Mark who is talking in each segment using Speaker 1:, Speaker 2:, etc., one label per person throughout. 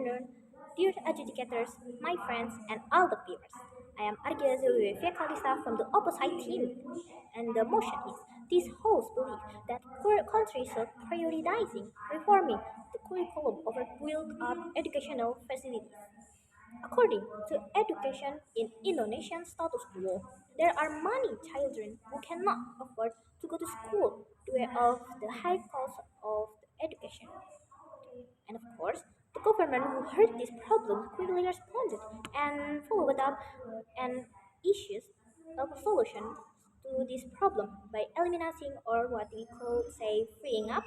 Speaker 1: afternoon, dear educators, my friends, and all the peers. I am Wefie faculty from the opposite team, and the motion is this host believe that countries are prioritizing reforming the curriculum over built-up educational facilities. According to Education in Indonesian status quo, there are many children who cannot afford to go to school due of the high cost of education. And of course, the government who heard this problem quickly responded and followed up and issues a solution to this problem by eliminating or what we call say freeing up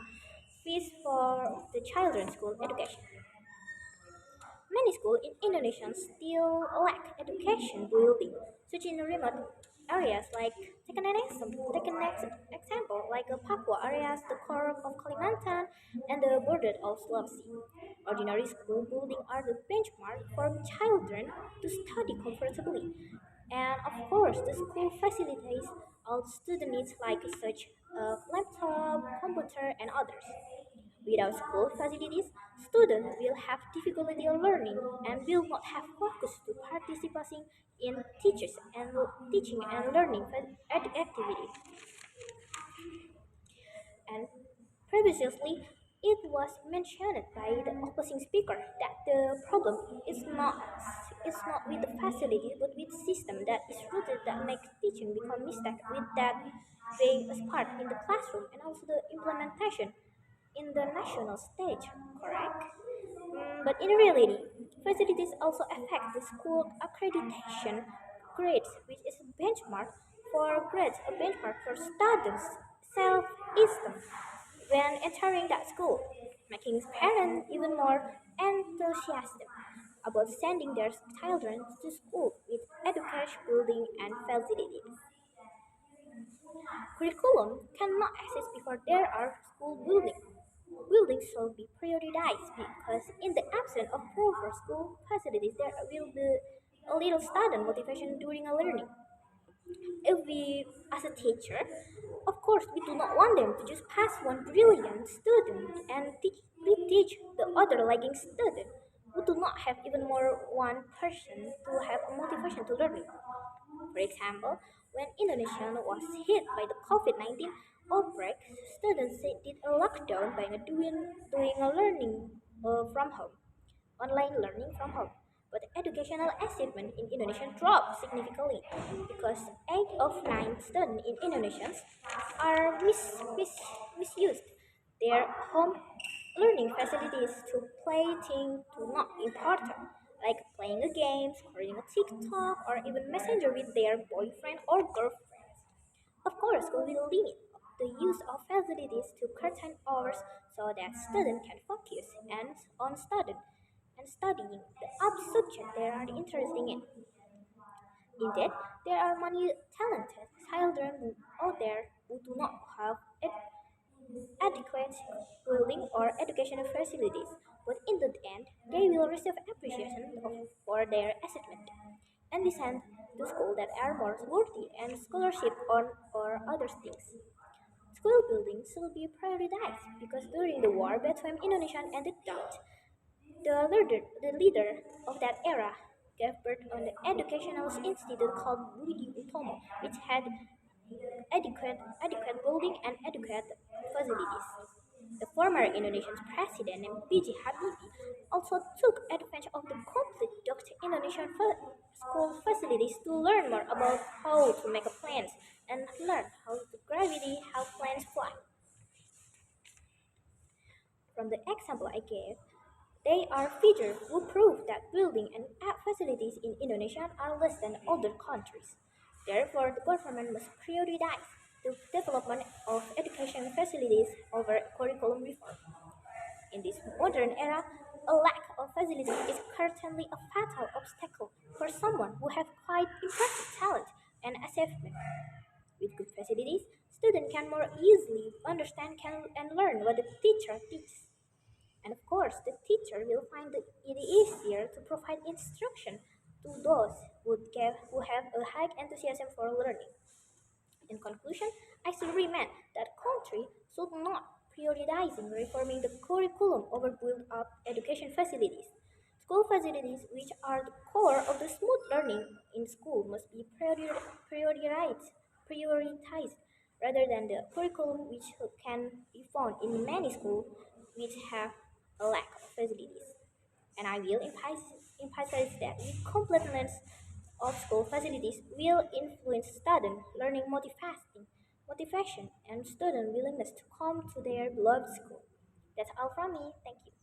Speaker 1: fees for the children's school education. Many schools in Indonesia still lack education building, such in remote areas like take an example like Papua areas, the core of Kalimantan, and the border of Sulawesi. Ordinary school buildings are the benchmark for children to study comfortably, and of course, the school facilitates all student needs like such laptop, computer, and others. Without school facilities, students will have difficulty in learning and will not have focus to participating in teaching and learning activities. And previously, it was mentioned by the opposing speaker that the problem is not with the facility but with system that is rooted that makes teaching become mistake with that being a part in the classroom and also the implementation in the national stage, correct? But in reality, facilities also affect the school accreditation grades, which is a benchmark for grades, a benchmark for students' self-esteem when entering that school, making parents even more enthusiastic about sending their children to school with education, building, and facilities. Curriculum cannot exist before there are school buildings. Buildings should be prioritized because in the absence of proper school facilities, there will be a little student motivation during a learning. If we, as a teacher, of course, we do not want them to just pass one brilliant student and teach the other lagging student who do not have even more one person to have a motivation to learn. For example, when Indonesia was hit by the COVID-19 outbreak, students did a lockdown by doing a learning from home, online learning from home. But educational achievement in Indonesia dropped significantly because 8 of 9 students in Indonesia are misused their home learning facilities to play things to not important, like playing a game, scrolling a TikTok, or even messenger with their boyfriend or girlfriend. Of course, we will limit the use of facilities to curtain hours so that students can focus and on studying the subject they are interested in. Indeed, there are many talented children out there who do not have adequate schooling or educational facilities, but in the end, they will receive appreciation for their achievement and be sent to school that are more worthy and scholarship on or other things. School buildings should be prioritized because during the war between Indonesia and the Dutch, the leader of that era gave birth on the educational institute called Budi Utomo, which had adequate building and adequate facilities. The former Indonesian president named B.J. Habibie also took advantage of the complete Dutch Indonesian school facilities to learn more about how to make a plants and learn how to gravity, how plants fly. From the example I gave, they are features who prove that building and facilities in Indonesia are less than other countries. Therefore, the government must prioritize the development of education facilities over curriculum reform. In this modern era, a lack of facilities is currently a fatal obstacle for someone who has quite impressive talent and achievement. With good facilities, students can more easily understand and learn what the teacher teaches. And of course, the teacher will find it easier to provide instruction to those who have a high enthusiasm for learning. In conclusion, I still remain that country should not prioritizing reforming the curriculum over build up education facilities. School facilities, which are the core of the smooth learning in school, must be prioritized rather than the curriculum, which can be found in many schools which have a lack of facilities. And I will emphasize that the completeness of school facilities will influence student learning motivation, and student willingness to come to their beloved school. That's all from me. Thank you.